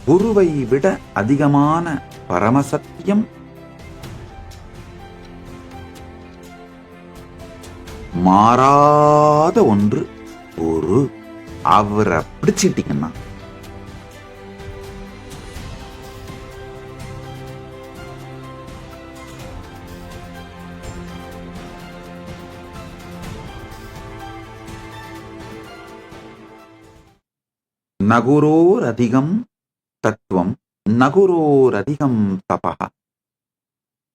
குருவை விட அதிகமான பரமசத்தியம் மாறாத ஒன்று குரு. அவரை பிடிச்சிட்டீங்கன்னா நகுரோர் அதிகம் தத்துவம் நகுரோர் அதிகம் தபஹ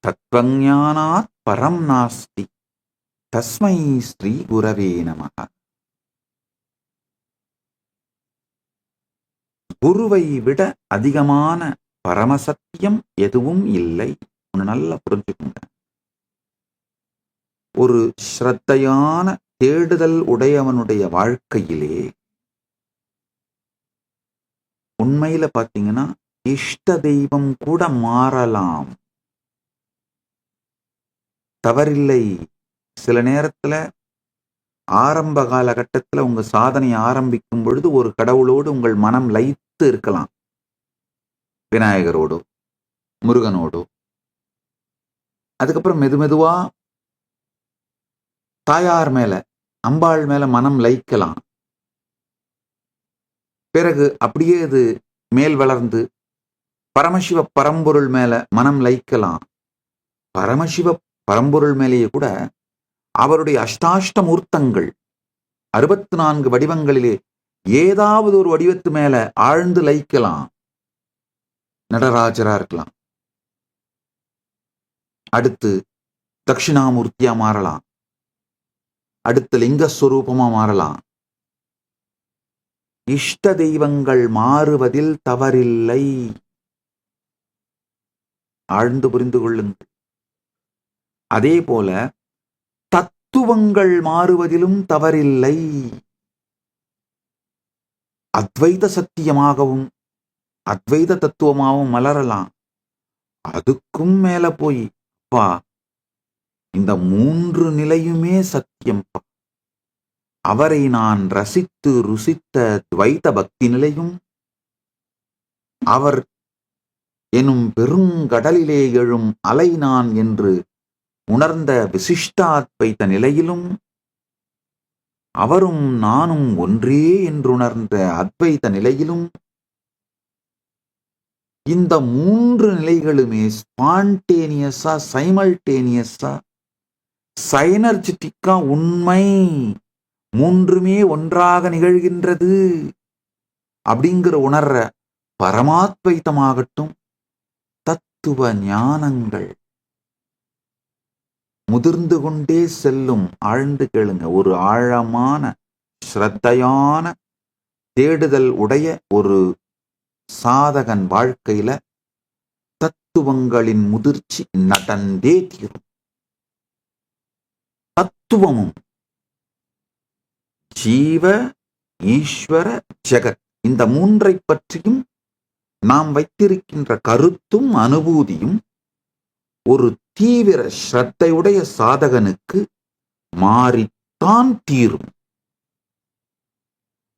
தத்வஞானாத் பரம் நாஸ்தி தஸ்மை ஸ்ரீ குரவே நமஹ. குருவை விட அதிகமான பரமசத்தியம் எதுவும் இல்லை. ஒன்று நல்லா புரிஞ்சுக்கோங்க. ஒரு ஸ்ரத்தையான தேடுதல் உடையவனுடைய வாழ்க்கையிலே உண்மையில பாத்தீங்கன்னா இஷ்ட தெய்வம் கூட மாறலாம், தவறில்லை. சில நேரத்துல ஆரம்ப காலகட்டத்தில் உங்க சாதனை ஆரம்பிக்கும் பொழுது ஒரு கடவுளோடு உங்கள் மனம் லயித்து இருக்கலாம், விநாயகரோடோ முருகனோடோ. அதுக்கப்புறம் மெதுவா தாயார் மேல அம்பாள் மேல மனம் லயிக்கலாம். பிறகு அப்படியே அது மேல் வளர்ந்து பரமசிவ பரம்பொருள் மேல மனம் லயிக்கலாம். பரமசிவ பரம்பொருள் மேலேயே கூட அவருடைய அஷ்டாஷ்ட மூர்த்தங்கள் 64 வடிவங்களிலே ஏதாவது ஒரு வடிவத்து மேல ஆழ்ந்து லயிக்கலாம். நடராஜரா இருக்கலாம், அடுத்து தட்சிணாமூர்த்தியா மாறலாம், அடுத்து லிங்கஸ்வரூபமா மாறலாம். இஷ்ட தெய்வங்கள் மாறுவதில் தவறில்லை. ஆழ்ந்து புரிந்து கொள்ளுங்கள். அதே போல தத்துவங்கள் மாறுவதிலும் தவறில்லை. அத்வைத சத்தியமாகவும் அத்வைத தத்துவமாகவும் மலரலாம். அதுக்கும் மேல போய் பா இந்த 3 நிலையுமே சத்தியம்பா, அவரை நான் ரசித்து ருசித்த துவைத பக்தி நிலையும், அவர் எனும் பெருங்கடலிலே எழும் அலை நான் என்று உணர்ந்த விசிஷ்டாத்வைத நிலையிலும், அவரும் நானும் ஒன்றே என்றுணர்ந்த அத்வைத நிலையிலும், இந்த 3 நிலைகளுமே ஸ்பான்டேனியஸா சைமல்டேனியஸா சைனர்ஜெட்டிக்கா உண்மை, 3மே ஒன்றாக நிகழ்கின்றது அப்படிங்கிற உணர்ற பரமாத்வைத்தமாகட்டும், தத்துவ ஞானங்கள் முதிர்ந்து கொண்டே செல்லும். ஆழ்ந்து கேளுங்க. ஒரு ஆழமான ஸ்ரத்தையான தேடுதல் உடைய ஒரு சாதகன் வாழ்க்கையில தத்துவங்களின் முதிர்ச்சி நடந்தே தீரும். தத்துவமும் ஜீவ ஈஸ்வர ஜெகத் இந்த 3ஐ பற்றியும் நாம் வைத்திருக்கின்ற கருத்தும் அனுபூதியும் ஒரு தீவிர ஸ்ரத்தையுடைய சாதகனுக்கு மாறித்தான் தீரும்.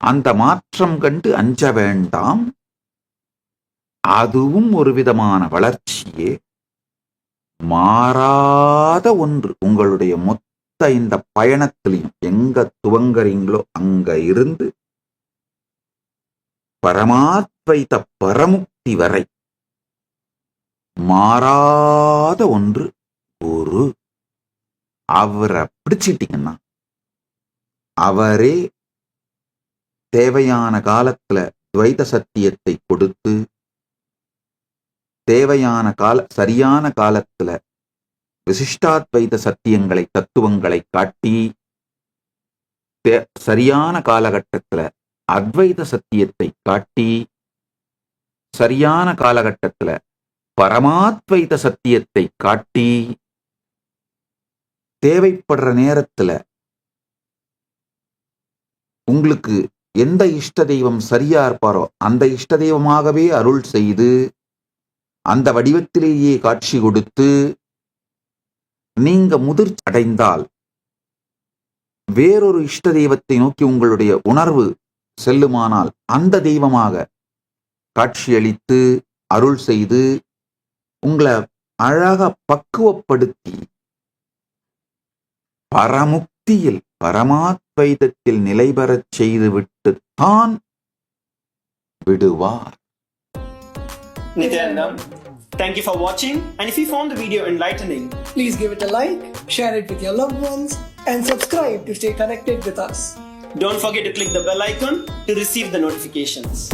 அந்த மாற்றம் கண்டு அஞ்ச வேண்டாம். அதுவும் ஒரு விதமான வளர்ச்சியே. மாறாத ஒன்று. உங்களுடைய மொத்த இந்த பயணத்திலையும் எங்க துவங்குறீங்களோ அங்க இருந்து பரமாத்வைத பரமுக்தி வரை மாறாத ஒன்று குரு. அவரை பிடிச்சிட்டீங்கன்னா அவரே தேவையான காலத்துல துவைத சத்தியத்தை கொடுத்து, தேவையான சரியான காலத்துல விசிஷ்டாத்வைத சத்தியங்களை தத்துவங்களை காட்டி, சரியான காலகட்டத்துல அத்வைத சத்தியத்தை காட்டி, சரியான காலகட்டத்துல பரமாத்வைத சத்தியத்தை காட்டி, தேவைப்படுற நேரத்துல உங்களுக்கு எந்த இஷ்ட தெய்வம் சரியா இருப்பாரோ அந்த இஷ்ட தெய்வமாகவே அருள் செய்து, அந்த வடிவத்திலேயே காட்சி கொடுத்து, நீங்க முதிர்ச்சி அடைந்தால் வேறொரு இஷ்ட தெய்வத்தை நோக்கி உங்களுடைய உணர்வு செல்லுமானால் அந்த தெய்வமாக காட்சியளித்து அருள் செய்து உங்களை அழகா பக்குவப்படுத்தி பரமுக்தியில் பரமாத்வைதத்தில் நிலை பெறச் செய்துவிட்டு தான் விடுவார். Nityanandam, thank you for watching, and if you found the video enlightening, please give it a like, share it with your loved ones, and subscribe to stay connected with us. don't forget to click the bell icon to receive the notifications.